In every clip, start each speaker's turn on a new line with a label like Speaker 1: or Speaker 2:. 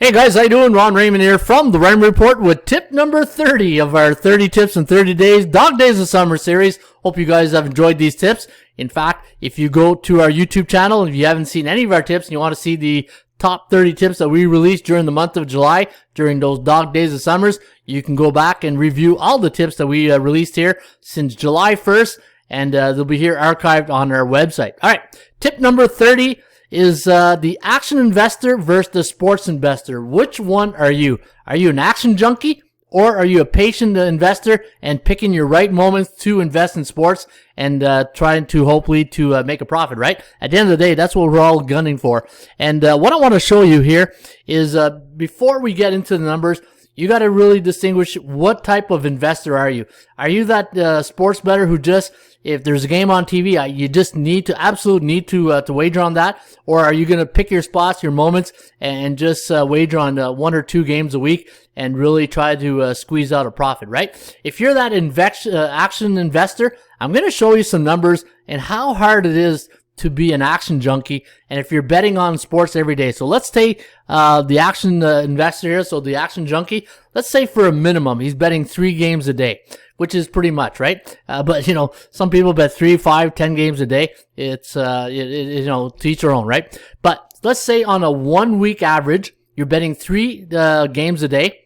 Speaker 1: Hey guys, how you doing? Ron Raymond here from the Raymond Report with tip number 30 of our 30 tips in 30 days, Dog Days of Summer series. Hope you guys have enjoyed these tips. In fact, if you go to our YouTube channel and if you haven't seen any of our tips and you want to see the top 30 tips that we released during the month of July, during those Dog Days of Summers, you can go back and review all the tips that we released here since July 1st, and they'll be here archived on our website. All right, tip number 30 is the action investor versus the sports investor. Which one are you? Are you an action junkie, or are you a patient investor and picking your right moments to invest in sports and trying to hopefully to make a profit, right? At the end of the day, that's what we're all gunning for. And what I want to show you here is before we get into the numbers, you got to really distinguish what type of investor are you. Are you that sports bettor who just, if there's a game on TV, you just absolutely need to wager on that? Or are you going to pick your spots, your moments, and just wager on 1 or 2 games a week and really try to squeeze out a profit, right? If you're that action investor, I'm going to show you some numbers and how hard it is to be an action junkie, and if you're betting on sports every day. So let's take the action investor here, so the action junkie. Let's say for a minimum, he's betting 3 games a day, which is pretty much, right? But, you know, some people bet 3, 5, 10 games a day. It's, you know, to each their own, right? But let's say on a 1-week average, you're betting 3 games a day.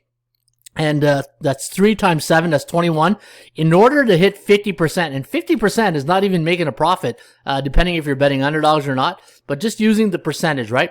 Speaker 1: And that's 3 times 7, that's 21. In order to hit 50%, and 50% is not even making a profit, depending if you're betting underdogs or not, but just using the percentage, right?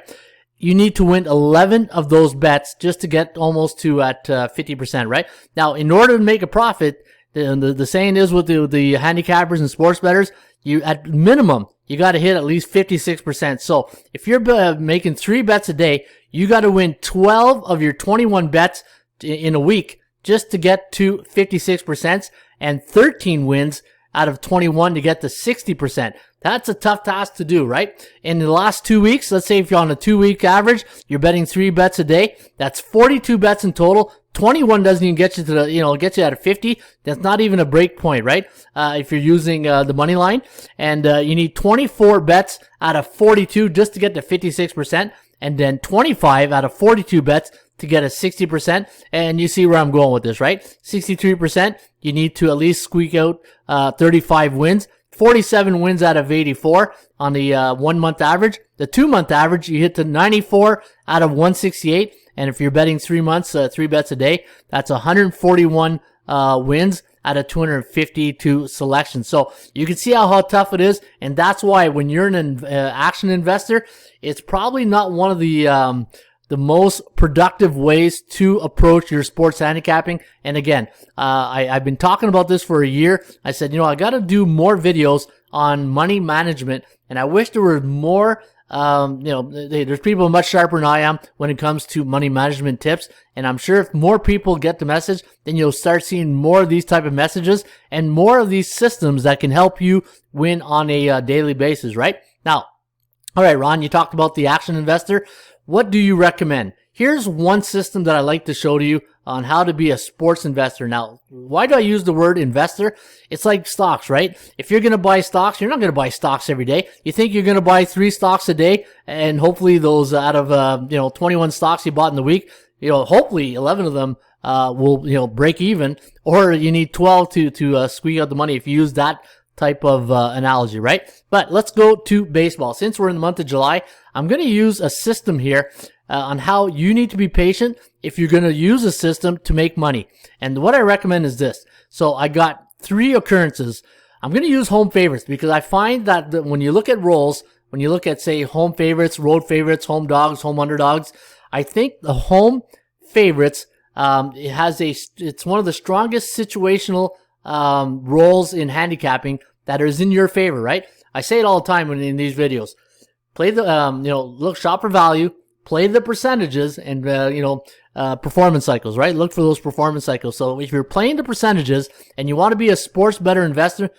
Speaker 1: You need to win 11 of those bets just to get almost to at 50%, right? Now, in order to make a profit, the saying is with the handicappers and sports bettors, you at minimum, you got to hit at least 56%. So if you're making 3 bets a day, you got to win 12 of your 21 bets in a week just to get to 56%, and 13 wins out of 21 to get to 60%. That's a tough task to do, right? In the last 2 weeks, let's say if you're on a 2-week average, you're betting 3 bets a day. That's 42 bets in total. 21 doesn't even get you to the, get you out of 50. That's not even a break point, right? If you're using the money line, and you need 24 bets out of 42 just to get to 56%, and then 25 out of 42 bets to get a 60%, and you see where I'm going with this, right? 63%, you need to at least squeak out 35 wins, 47 wins out of 84 on the 1-month average. The 2-month average, you hit to 94 out of 168, and if you're betting 3 months, 3 bets a day, that's 141 wins out of 252 selections. So you can see how tough it is, and that's why when you're an action investor, it's probably not one of the most productive ways to approach your sports handicapping. And again, I've been talking about this for a year. I said, I got to do more videos on money management, and I wish there were more. There's people much sharper than I am when it comes to money management tips, and I'm sure if more people get the message, then you'll start seeing more of these type of messages and more of these systems that can help you win on a daily basis, right? Now, all right, Ron, you talked about the action investor. What do you recommend? Here's one system that I like to show to you on how to be a sports investor. Now, why do I use the word investor? It's like stocks, right? If you're going to buy stocks, you're not going to buy stocks every day. You think you're going to buy 3 stocks a day, and hopefully those out of 21 stocks you bought in the week, hopefully 11 of them will break even, or you need 12 to squeeze out the money if you use that type of analogy, right? But let's go to baseball. Since we're in the month of July, I'm going to use a system here on how you need to be patient if you're going to use a system to make money. And what I recommend is this. So I got 3 occurrences. I'm going to use home favorites because I find that when you look at rolls, when you look at, say, home favorites, road favorites, home dogs, home underdogs, I think the home favorites, it's one of the strongest situational roles in handicapping that is in your favor, right? I say it all the time in these videos. Play the, look, shop for value, play the percentages, and, performance cycles, right? Look for those performance cycles. So if you're playing the percentages and you want to be a sports bettor investor,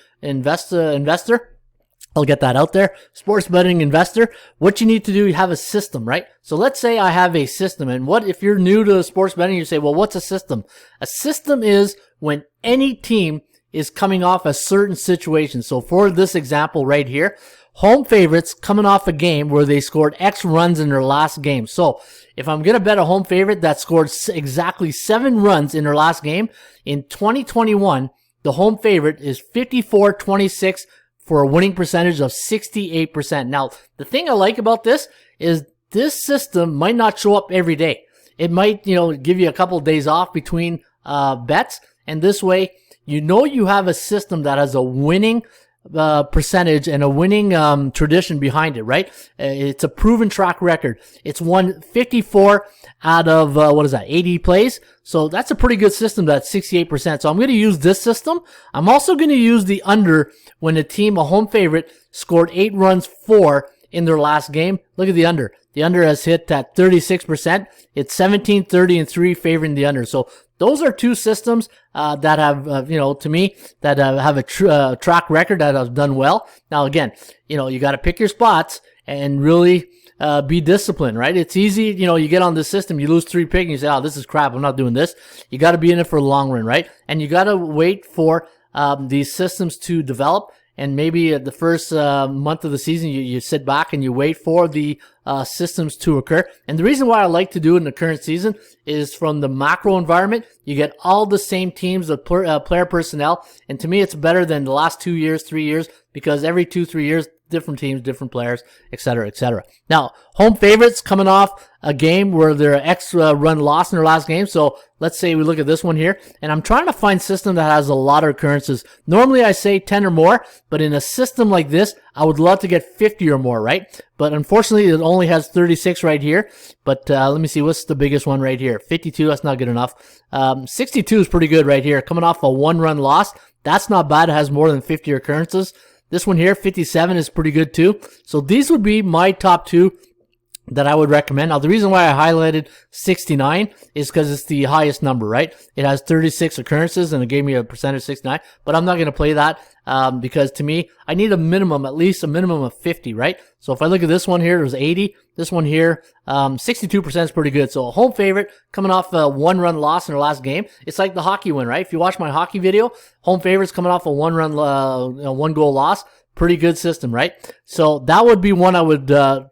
Speaker 1: I'll get that out there. Sports betting investor, what you need to do, you have a system, right? So let's say I have a system, and what if you're new to sports betting, you say, well, what's a system? A system is when any team is coming off a certain situation. So for this example right here, home favorites coming off a game where they scored X runs in their last game. So if I'm going to bet a home favorite that scored exactly 7 runs in their last game, in 2021, the home favorite is 54-26 for a winning percentage of 68%. Now, the thing I like about this is this system might not show up every day. It might, give you a couple of days off between bets, and this way, you have a system that has a winning percentage and a winning tradition behind it, right? It's a proven track record. It's won 54 out of 80 plays. So that's a pretty good system. That's 68%. So I'm going to use this system. I'm also going to use the under when a home favorite, scored 8 runs in their last game. Look at the under. The under has hit at 36%. It's 17, 30, and 3 favoring the under. So those are 2 systems that have, to me, that have a track record that have done well. Now, again, you got to pick your spots and really be disciplined, right? It's easy, you get on this system, you lose 3 picks, and you say, oh, this is crap, I'm not doing this. You got to be in it for the long run, right? And you got to wait for these systems to develop. And maybe the first month of the season, you sit back and you wait for the systems to occur. And the reason why I like to do it in the current season is from the macro environment, you get all the same teams, the player personnel. And to me, it's better than the last 2 years, 3 years, because every 2-3 years, different teams, different players, etc., etc. Now, home favorites coming off a game where they're extra run loss in their last game. So let's say we look at this one here, and I'm trying to find a system that has a lot of occurrences. Normally I say 10 or more, but in a system like this, I would love to get 50 or more, right? But unfortunately, it only has 36 right here. But let me see, what's the biggest one right here? 52, that's not good enough. 62 is pretty good right here. Coming off a 1-run loss, that's not bad. It has more than 50 occurrences. This one here, 57, is pretty good too. So these would be my top 2 that I would recommend. Now, the reason why I highlighted 69 is because it's the highest number, right? It has 36 occurrences, and it gave me a percentage of 69. But I'm not going to play that because, to me, I need at least a minimum of 50, right? So if I look at this one here, there's 80. This one here, 62% is pretty good. So a home favorite coming off a 1-run loss in their last game. It's like the hockey win, right? If you watch my hockey video, home favorites coming off a 1-goal loss. Pretty good system, right? So that would be one I would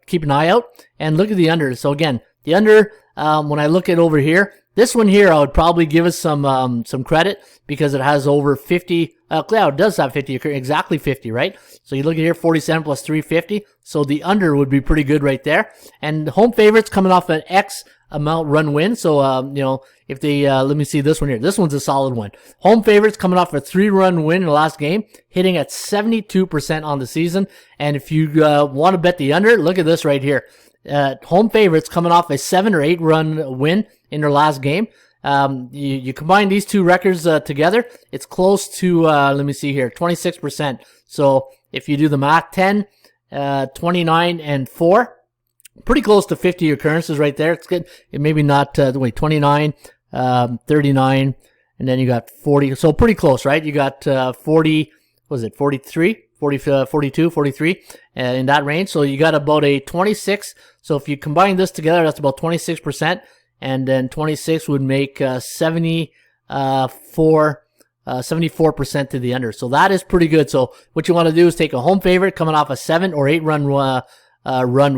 Speaker 1: keep an eye out. And look at the under. So again, the under, when I look at over here, this one here, I would probably give it some credit because it has over 50. Yeah, it does have 50, exactly 50, right? So you look at here, 47 plus 350. So the under would be pretty good right there. And home favorites coming off an X amount run win. So, if they, let me see this one here. This one's a solid one. Home favorites coming off a 3-run win in the last game, hitting at 72% on the season. And if you want to bet the under, look at this right here. Home favorites coming off a 7 or 8 run win in their last game. You combine these 2 records together, it's close to, let me see here, 26%. So if you do the math, 10, 29, and 4, pretty close to 50 occurrences right there. It's good. It maybe not, 29, 39, and then you got 40. So pretty close, right? You got 40, was it 43? 42, 43, in that range. So you got about a 26. So if you combine this together, that's about 26%. And then 26 would make 74% to the under. So that is pretty good. So what you want to do is take a home favorite coming off a 7 or 8 run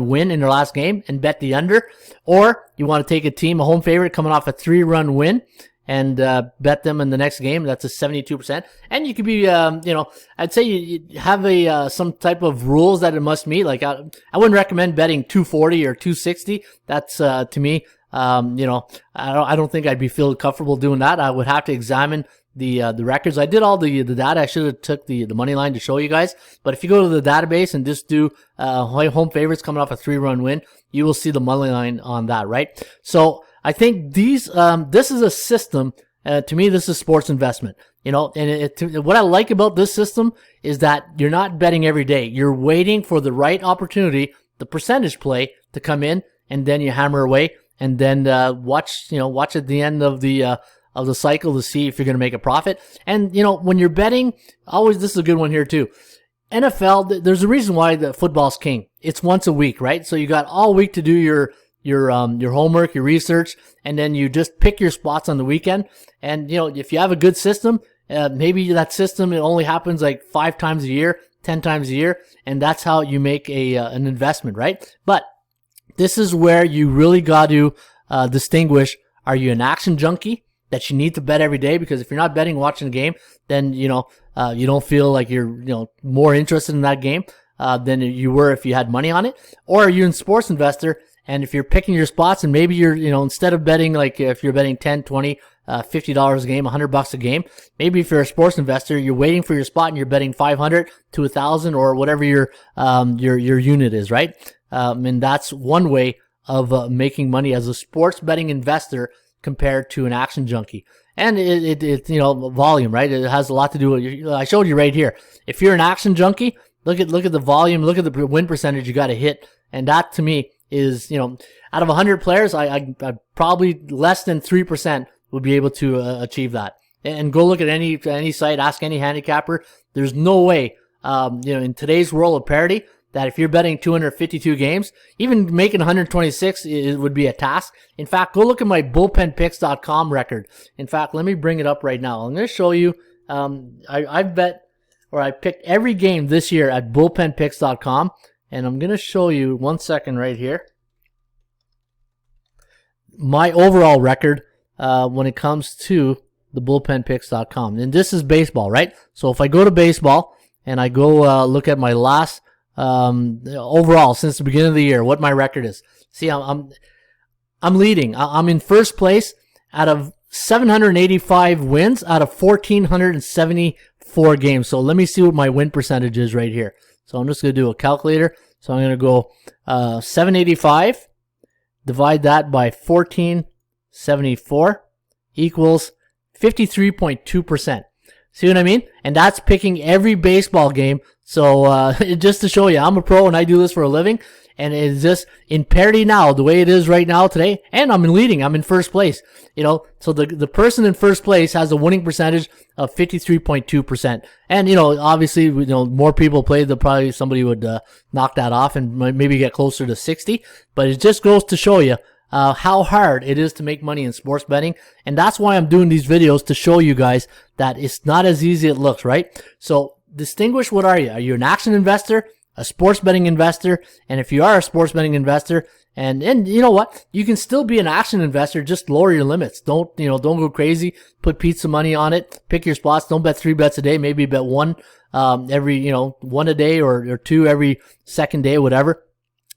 Speaker 1: win in their last game and bet the under. Or you want to take a home favorite coming off a 3-run win and bet them in the next game. That's a 72%. And you could be, I'd say you have some type of rules that it must meet. Like I wouldn't recommend betting 240 or 260. That's to me, I don't think I'd be feel comfortable doing that. I would have to examine the records. I did all the data. I should have took the money line to show you guys. But if you go to the database and just do home favorites coming off a 3-run win, you will see the money line on that, right? So I think this is a system. To me, this is sports investment. And what I like about this system is that you're not betting every day. You're waiting for the right opportunity, the percentage play, to come in, and then you hammer away, and then watch at the end of the cycle to see if you're going to make a profit. And when you're betting, this is a good one here too. NFL, there's a reason why the football's king. It's once a week, right? So you got all week to do your homework, your research, and then you just pick your spots on the weekend. And if you have a good system, maybe that system, it only happens like 5 times a year. 10 times a year, and that's how you make an investment, right? But this is where you really got to distinguish, are you an action junkie that you need to bet every day? Because if you're not betting watching the game, then, you don't feel like you're, more interested in that game than you were if you had money on it. Or are you a sports investor, and if you're picking your spots and maybe you're, instead of betting, like if you're betting 10, 20, $50 a game, $100 a game, maybe if you're a sports investor, you're waiting for your spot and you're betting 500 to 1,000 or whatever your unit is, right? And that's one way of making money as a sports betting investor compared to an action junkie. And it volume, right? It has a lot to do with, I showed you right here. If you're an action junkie, look at the volume, look at the win percentage you got to hit. And that to me is, out of 100 players, I probably less than 3% would be able to achieve that. And go look at any site, ask any handicapper. There's no way, in today's world of parity, that if you're betting 252 games, even making 126 would be a task. In fact, go look at my bullpenpicks.com record. In fact, let me bring it up right now. I'm going to show you, I picked every game this year at bullpenpicks.com, and I'm going to show you, 1 second right here, my overall record when it comes to the bullpenpicks.com. And this is baseball, right? So if I go to baseball and I go look at my last overall since the beginning of the year, what my record is. See, I'm leading. I'm in first place out of 785 wins out of 1,474 games. So let me see what my win percentage is right here. So I'm just going to do a calculator. So I'm going to go 785, divide that by 1,474 equals 53.2%. See what I mean? And that's picking every baseball game. So just to show you, I'm a pro and I do this for a living. And it's just in parity now, the way it is right now today. And I'm leading. I'm in first place. So the person in first place has a winning percentage of 53.2%. And, obviously, more people play, probably somebody would knock that off and maybe get closer to 60. But it just goes to show you how hard it is to make money in sports betting. And that's why I'm doing these videos, to show you guys that it's not as easy as it looks, right? So distinguish, what are you? Are you an action investor, a sports betting investor? And if you are a sports betting investor, and you know what? You can still be an action investor, just lower your limits. Don't go crazy. Put pizza money on it. Pick your spots. Don't bet 3 bets a day. Maybe bet one every, one a day or 2 every second day, whatever.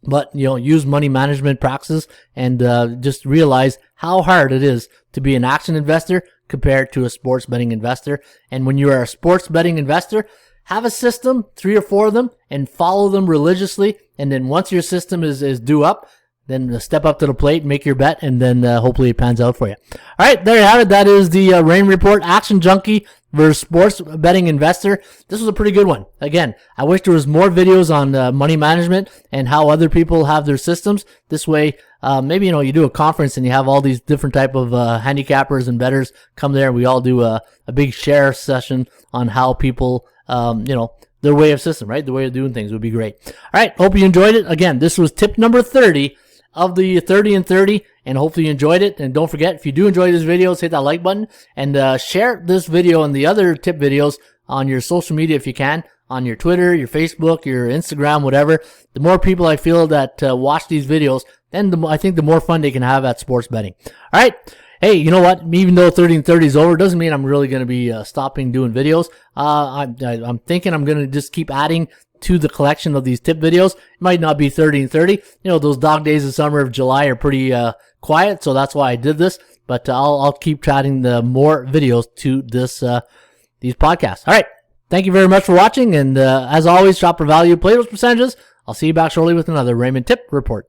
Speaker 1: But, use money management practices and just realize how hard it is to be an action investor compared to a sports betting investor. And when you are a sports betting investor, have a system, 3 or 4 of them, and follow them religiously. And then once your system is due up, then step up to the plate, make your bet, and then hopefully it pans out for you. All right, there you have it. That is the Raymond Report, action junkie versus sports betting investor. This was a pretty good one. Again, I wish there was more videos on money management and how other people have their systems. This way, maybe, you do a conference and you have all these different type of handicappers and bettors come there. We all do a big share session on how people, their way of system, right? The way of doing things would be great. All right, hope you enjoyed it. Again, this was tip number 30 of the 30 and 30, and hopefully you enjoyed it. And don't forget, if you do enjoy these videos, hit that like button and share this video and the other tip videos on your social media if you can, on your Twitter, your Facebook, your Instagram, whatever. The more people I feel that watch these videos, then I think the more fun they can have at sports betting. All right. Hey, you know what? Even though 30 and 30 is over, doesn't mean I'm really going to be stopping doing videos. I'm thinking I'm going to just keep adding to the collection of these tip videos. It might not be 30 and 30. Those dog days of summer of July are pretty quiet, so that's why I did this. But I'll keep adding the more videos to these podcasts. All right. Thank you very much for watching, and as always, shop for value, play those percentages. I'll see you back shortly with another Raymond Tip Report.